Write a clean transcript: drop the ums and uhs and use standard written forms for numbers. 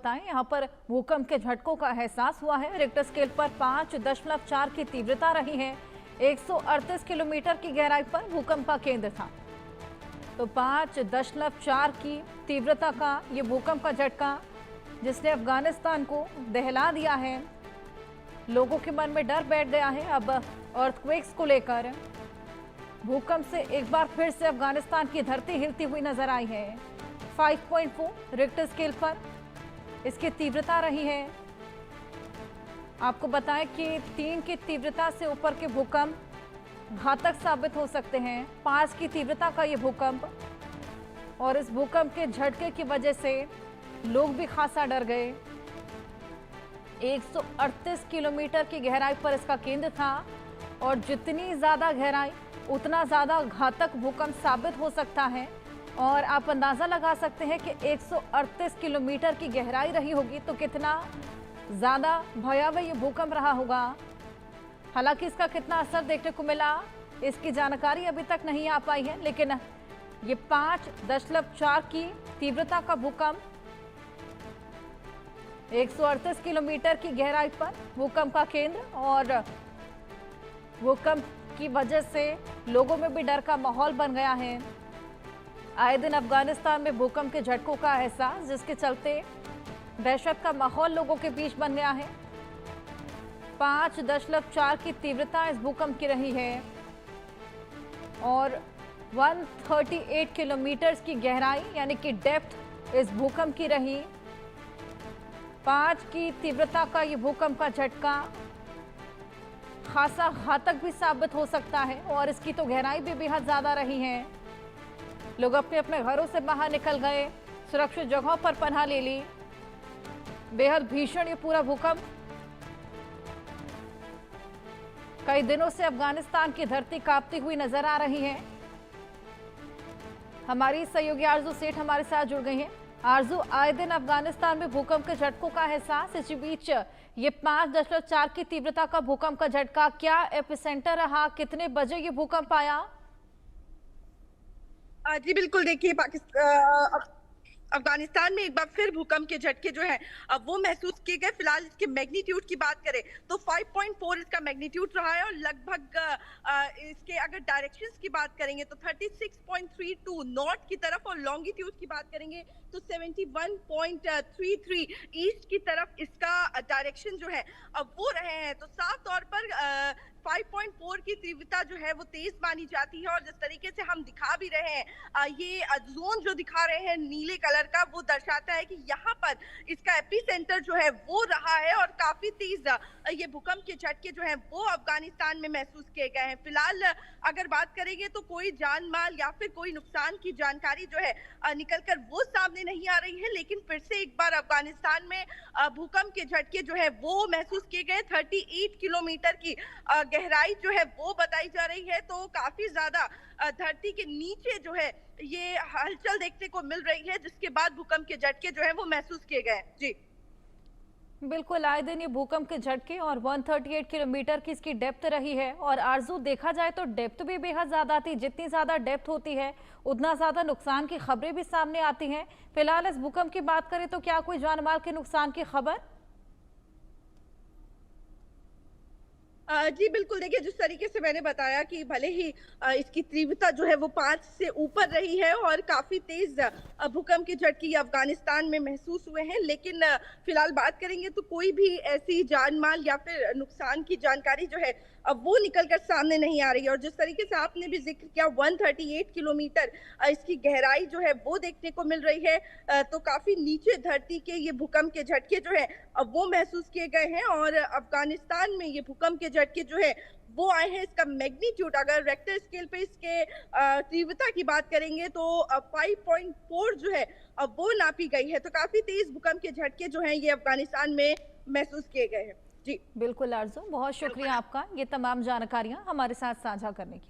बताएं, यहाँ पर भूकंप के झटकों का एहसास हुआ है। रिक्टर स्केल पर 5.4 की तीव्रता रही है। 138 किलोमीटर की गहराई पर भूकंप का केंद्र था। तो 5.4 की तीव्रता का ये भूकंप का झटका जिसने अफगानिस्तान को दहला दिया है। लोगों के मन में डर बैठ गया है अब अर्थक्वेक्स को लेकर। भूकंप से एक बार फिर से अफगानिस्तान की धरती हिलती हुई नजर आई है। 5.4 रिक्टर स्केल पर इसकी तीव्रता रही है। आपको बताएं कि 3 की तीव्रता से ऊपर के भूकंप घातक साबित हो सकते हैं। 5 की तीव्रता का ये भूकंप, और इस भूकंप के झटके की वजह से लोग भी खासा डर गए। 138 किलोमीटर की गहराई पर इसका केंद्र था, और जितनी ज्यादा गहराई उतना ज्यादा घातक भूकंप साबित हो सकता है। और आप अंदाजा लगा सकते हैं कि 138 किलोमीटर की गहराई रही होगी तो कितना ज्यादा भयावह ये भूकंप रहा होगा। हालांकि इसका कितना असर देखने को मिला इसकी जानकारी अभी तक नहीं आ पाई है, लेकिन ये 5.4 की तीव्रता का भूकंप 138 किलोमीटर की गहराई पर भूकंप का केंद्र, और भूकंप की वजह से लोगों में भी डर का माहौल बन गया है। आए दिन अफगानिस्तान में भूकंप के झटकों का एहसास, जिसके चलते दहशत का माहौल लोगों के बीच बन गया है। 5.4 की तीव्रता इस भूकंप की रही है, और 138 किलोमीटर की गहराई यानी कि डेप्थ इस भूकंप की रही। 5 की तीव्रता का ये भूकंप का झटका खासा घातक भी साबित हो सकता है, और इसकी तो गहराई भी बेहद ज्यादा रही है। लोग अपने अपने घरों से बाहर निकल गए, सुरक्षित जगहों पर पनाह ले ली। बेहद भीषण ये पूरा भूकंप कई दिनों से अफगानिस्तान की धरती कांपती हुई नजर आ रही है। हमारी सहयोगी आरजू सेठ हमारे साथ जुड़ गई हैं। आरजू, आए दिन अफगानिस्तान में भूकंप के झटकों का एहसास, इसी बीच ये 5.4 की तीव्रता का भूकंप का झटका, क्या एपिसेंटर रहा, कितने बजे ये भूकंप आया? जी बिल्कुल, देखिए अफगानिस्तान में एक बार फिर भूकंप के झटके जो है अब वो महसूस किए गए। फिलहाल इसके मैग्नीट्यूड की बात करें तो 5.4 इसका मैग्नीट्यूड रहा है, और लगभग इसके अगर डायरेक्शंस की बात करेंगे तो 36.32 नॉर्थ की तरफ, और लॉन्गिट्यूड की बात करेंगे तो 71.33 ईस्ट की तरफ इसका डायरेक्शन जो है अब वो रहे हैं। तो साफ तौर पर 5.4 की तीव्रता जो है वो तेज मानी जाती है, और जिस तरीके से हम दिखा भी रहे हैं ये जोन जो दिखा रहे हैं नीले कलर का, वो दर्शाता है कि यहाँ पर इसका एपिसेंटर जो है वो रहा है, और काफी तेज ये भूकंप के झटके जो है वो अफगानिस्तान में महसूस किए गए हैं। फिलहाल अगर बात करेंगे तो कोई जान माल या फिर कोई नुकसान की जानकारी जो है निकलकर वो सामने नहीं आ रही है, लेकिन फिर से एक बार अफगानिस्तान में भूकंप के झटके जो है वो महसूस किए गए। 38 किलोमीटर की गहराई जो है वो बताई जा रही है, तो काफी ज्यादा धरती के नीचे जो है ये हलचल देखने को मिल रही है, जिसके बाद भूकंप के झटके जो है वो महसूस किए गए। जी बिल्कुल, आए दिन ये भूकंप के झटके, और 138 किलोमीटर की इसकी डेप्थ रही है। और आरजू, देखा जाए तो डेप्थ भी बेहद ज्यादा थी। जितनी ज्यादा डेप्थ होती है उतना ज्यादा नुकसान की खबरें भी सामने आती हैं। फिलहाल इस भूकंप की बात करें तो क्या कोई जान माल के नुकसान की खबर? जी बिल्कुल, देखिए जिस तरीके से मैंने बताया कि भले ही इसकी तीव्रता जो है वो 5 से ऊपर रही है, और काफी तेज भूकंप के झटके अफगानिस्तान में महसूस हुए हैं, लेकिन फिलहाल बात करेंगे तो कोई भी ऐसी जान माल या फिर नुकसान की जानकारी जो है अब वो निकलकर सामने नहीं आ रही है। और जिस तरीके से आपने भी जिक्र किया 138 किलोमीटर इसकी गहराई जो है वो देखने को मिल रही है, तो काफी नीचे धरती के ये भूकंप के झटके जो है अब वो महसूस किए गए हैं, और अफगानिस्तान में ये भूकंप के झटके जो है वो आए हैं। इसका मैग्नीट्यूड अगर रेक्टर स्केल पे इसके तीव्रता की बात करेंगे तो 5.4 जो है अब वो नापी गई है। तो काफी तेज भूकंप के झटके जो हैं ये अफगानिस्तान में महसूस किए गए हैं। जी बिल्कुल आरजू, बहुत शुक्रिया आपका ये तमाम जानकारियां हमारे साथ साझा करने की।